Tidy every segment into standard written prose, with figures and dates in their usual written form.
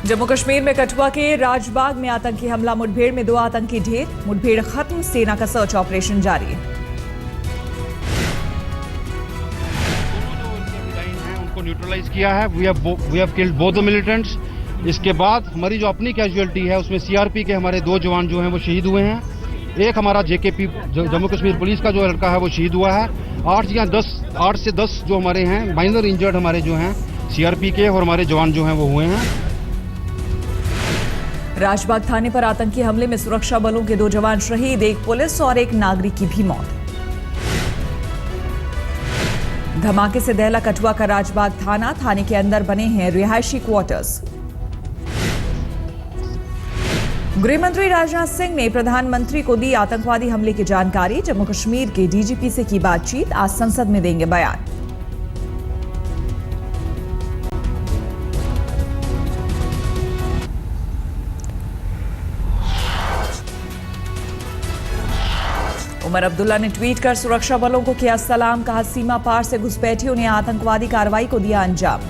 जम्मू कश्मीर में कठुआ के राजबाग में आतंकी हमला, मुठभेड़ में 2 आतंकी ढेर, मुठभेड़ खत्म, सेना का सर्च ऑपरेशन जारी। उनको न्यूट्रलाइज किया है। We have killed both the militants. इसके बाद हमारी जो अपनी कैजुअलिटी है उसमें सीआरपी के हमारे 2 जवान जो हैं वो शहीद हुए हैं। एक हमारा जेकेपी जम्मू कश्मीर पुलिस का जो लड़का है वो शहीद हुआ है। 8 से 10 जो हमारे हैं माइनर इंजर्ड हमारे जो हैं सीआरपी के और हमारे जवान जो हैं वो हुए हैं। राजबाग थाने पर आतंकी हमले में सुरक्षा बलों के 2 जवान शहीद, 1 पुलिस और 1 नागरिक की भी मौत। धमाके से दहला कठुआ का राजबाग थाना, थाने के अंदर बने हैं रिहायशी क्वार्टर्स। गृह मंत्री राजनाथ सिंह ने प्रधानमंत्री को दी आतंकवादी हमले की जानकारी, जम्मू कश्मीर के डीजीपी से की बातचीत, आज संसद में देंगे बयान। उमर अब्दुल्ला ने ट्वीट कर सुरक्षा बलों को किया सलाम, कहा सीमा पार से घुसपैठियों ने आतंकवादी कार्रवाई को दिया अंजाम।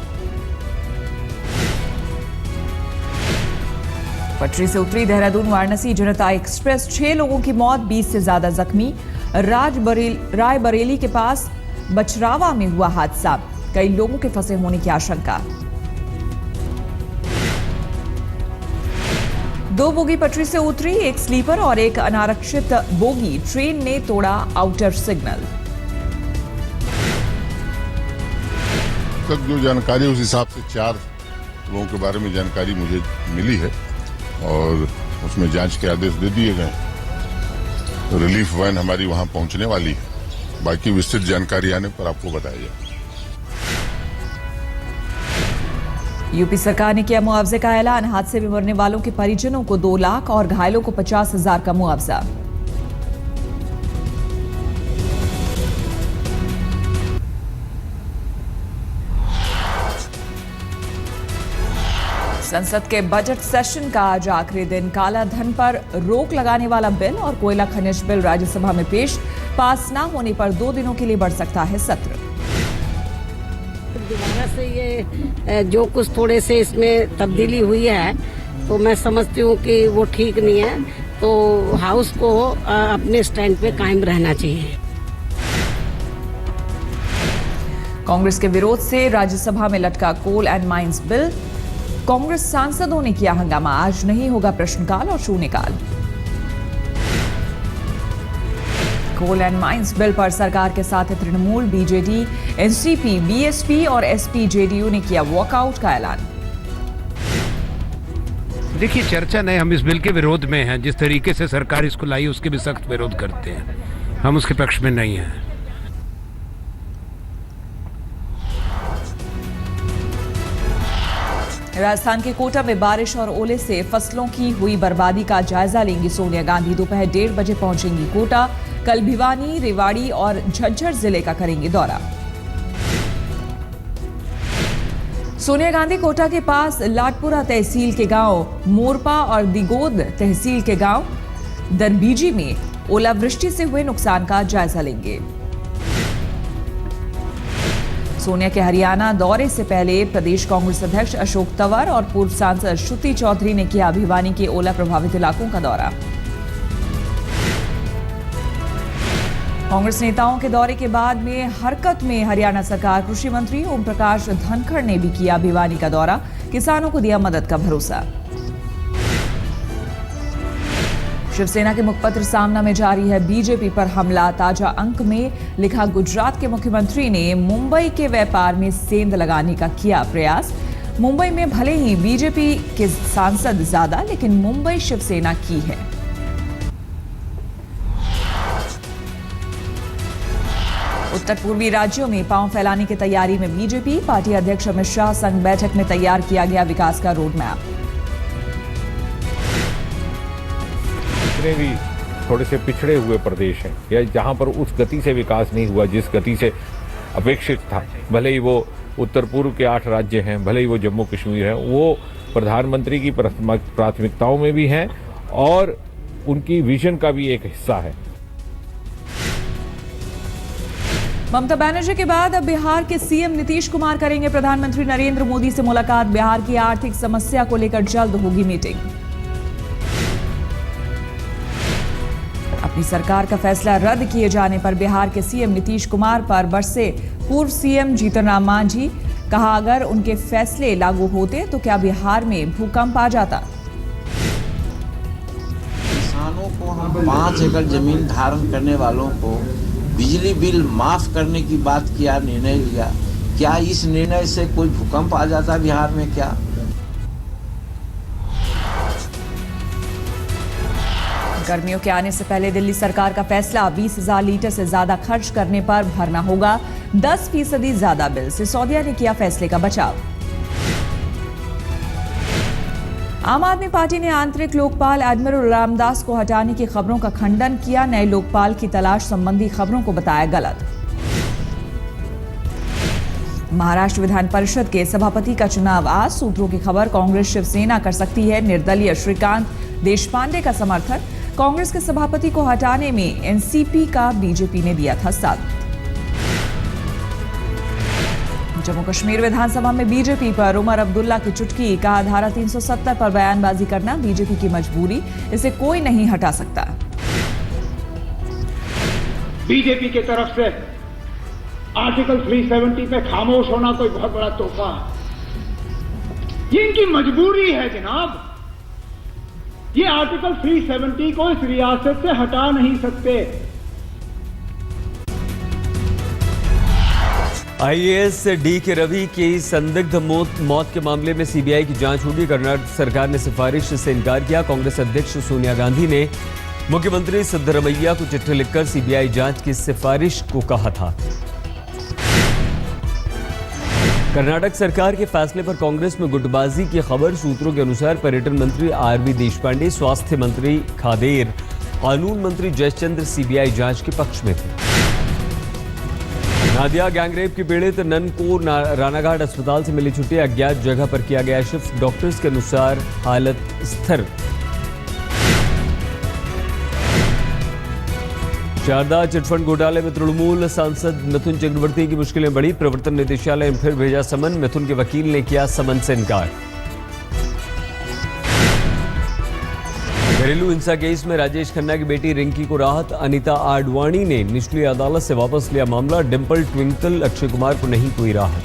पटरी से उतरी देहरादून वाराणसी जनता एक्सप्रेस, 6 लोगों की मौत, 20 से ज्यादा जख्मी। रायबरेली के पास बचरावा में हुआ हादसा, कई लोगों के फंसे होने की आशंका। 2 बोगी पटरी से उतरी, 1 स्लीपर और 1 अनारक्षित बोगी। ट्रेन ने तोड़ा आउटर सिग्नल। तक जो जानकारी उस हिसाब से 4 लोगों के बारे में जानकारी मुझे मिली है और उसमें जांच के आदेश दे दिए गए। रिलीफ वैन हमारी वहां पहुंचने वाली है, बाकी विस्तृत जानकारी आने पर आपको बताया जाए। यूपी सरकार ने किया मुआवजे का ऐलान, हादसे में मरने वालों के परिजनों को 2 लाख और घायलों को 50,000 का मुआवजा। संसद के बजट सेशन का आज आखिरी दिन, काला धन पर रोक लगाने वाला बिल और कोयला खनिज बिल राज्यसभा में पेश, पास न होने पर 2 दिनों के लिए बढ़ सकता है सत्र। दोबारा से ये जो कुछ थोड़े से इसमें तब्दीली हुई है तो मैं समझती हूँ कि वो ठीक नहीं है, तो हाउस को अपने स्टैंड पे कायम रहना चाहिए। कांग्रेस के विरोध से राज्यसभा में लटका कोल एंड माइंस बिल, कांग्रेस सांसदों ने किया हंगामा, आज नहीं होगा प्रश्नकाल और शून्यकाल। कोल एंड माइंस बिल पर सरकार के साथ है तृणमूल, बीजेडी, एनसीपी, बीएसपी और एसपी जेडीयू ने किया वॉकआउट का ऐलान। देखिए, चर्चा नहीं, हम इस बिल के विरोध में हैं। जिस तरीके से सरकार इसको लाई उसके भी सख्त विरोध करते हैं, हम उसके पक्ष में नहीं हैं। राजस्थान के कोटा में बारिश और ओले से फसलों की हुई बर्बादी का जायजा लेंगी सोनिया गांधी, दोपहर 1:30 बजे पहुंचेंगी कोटा, कल भिवानी, रेवाड़ी और झज्जर जिले का करेंगे दौरा। सोनिया गांधी कोटा के पास लाटपुरा तहसील के गांव मोरपा और दिगोद तहसील के गांव दरबीजी में ओलावृष्टि से हुए नुकसान का जायजा लेंगे। सोनिया के हरियाणा दौरे से पहले प्रदेश कांग्रेस अध्यक्ष अशोक तंवर और पूर्व सांसद श्रुति चौधरी ने किया भिवानी के ओला प्रभावित इलाकों का दौरा। कांग्रेस नेताओं के दौरे के बाद में हरकत में हरियाणा सरकार, कृषि मंत्री ओम प्रकाश धनखड़ ने भी किया भिवानी का दौरा, किसानों को दिया मदद का भरोसा। शिवसेना के मुखपत्र सामना में जारी है बीजेपी पर हमला, ताजा अंक में लिखा गुजरात के मुख्यमंत्री ने मुंबई के व्यापार में सेंध लगाने का किया प्रयास। मुंबई में भले ही बीजेपी के सांसद ज्यादा, लेकिन मुंबई शिवसेना की है। उत्तर पूर्वी राज्यों में पांव फैलाने की तैयारी में बीजेपी, पार्टी अध्यक्ष अमित शाह संग बैठक में तैयार किया गया विकास का रोड मैप। भी थोड़े से पिछड़े हुए प्रदेश हैं या जहां पर उस गति से विकास नहीं हुआ जिस गति से अपेक्षित था, भले ही वो उत्तर पूर्व के 8 राज्य हैं, भले ही वो जम्मू कश्मीर है, वो प्रधानमंत्री की प्राथमिकताओं में भी हैं और उनकी विजन का भी एक हिस्सा है। ममता बनर्जी के बाद अब बिहार के सीएम नीतीश कुमार करेंगे प्रधानमंत्री नरेंद्र मोदी से मुलाकात। बिहार की आर्थिक समस्या को लेकर जल्द होगी मीटिंग। अपनी सरकार का फैसला रद्द किए जाने पर बिहार के सीएम नीतीश कुमार पर बरसे पूर्व सीएम जीतन राम मांझी। कहा, अगर उनके फैसले लागू होते तो क्या बिहार में भूकंप आ जाता। किसानों को हम 5 एकड़ जमीन धारण करने वालों को बिजली बिल माफ करने की बात किया, निर्णय लिया। क्या इस निर्णय से कोई भूकंप आ जाता बिहार में? क्या गर्मियों के आने से पहले दिल्ली सरकार का फैसला 20,000 लीटर से ज्यादा खर्च करने पर भरना होगा 10% ज्यादा बिल। सिसोदिया ने किया फैसले का बचाव। आम आदमी पार्टी ने आंतरिक लोकपाल एडमिरल रामदास को हटाने की खबरों का खंडन किया। नए लोकपाल की तलाश संबंधी खबरों को बताया गलत। महाराष्ट्र विधान परिषद के सभापति का चुनाव आज। सूत्रों की खबर, कांग्रेस शिवसेना कर सकती है निर्दलीय श्रीकांत देशपांडे का समर्थन। कांग्रेस के सभापति को हटाने में एनसीपी का बीजेपी ने दिया था साथ। जम्मू कश्मीर विधानसभा में बीजेपी पर उमर अब्दुल्ला की चुटकी। कहा, धारा 370 पर बयानबाजी करना बीजेपी की मजबूरी, इसे कोई नहीं हटा सकता। बीजेपी की तरफ से आर्टिकल 370 पे खामोश होना कोई बहुत बड़ा तोहफा है। ये इनकी मजबूरी है जनाब। ये आर्टिकल 370 को इस रियासत से हटा नहीं सकते। आईएएस डी के रवि की संदिग्ध मौत के मामले में सीबीआई की जांच होगी। कर्नाटक सरकार ने सिफारिश से इनकार किया। कांग्रेस अध्यक्ष सोनिया गांधी ने मुख्यमंत्री सिद्धरमैया को चिट्ठी लिखकर सीबीआई जांच की सिफारिश को कहा था। कर्नाटक सरकार के फैसले पर कांग्रेस में गुटबाजी की खबर। सूत्रों के अनुसार पर्यटन मंत्री आरबी देशपांडे, स्वास्थ्य मंत्री खादेर, कानून मंत्री जयचंद्र सीबीआई जांच के पक्ष में थे। नादिया गैंगरेप की पीड़ित नन को रानाघाट अस्पताल से मिली छुट्टी। अज्ञात जगह पर किया गया शिफ्ट। डॉक्टर्स के अनुसार हालत स्थिर। शारदा चिटफंड घोटाले में तृणमूल सांसद मिथुन चक्रवर्ती की मुश्किलें बढ़ी। प्रवर्तन निदेशालय ने फिर भेजा समन। मिथुन के वकील ने किया समन से इनकार। घरेलू हिंसा केस में राजेश खन्ना की बेटी रिंकी को राहत। अनीता आडवाणी ने निचली अदालत से वापस लिया मामला। डिंपल ट्विंकल अक्षय कुमार को नहीं कोई राहत।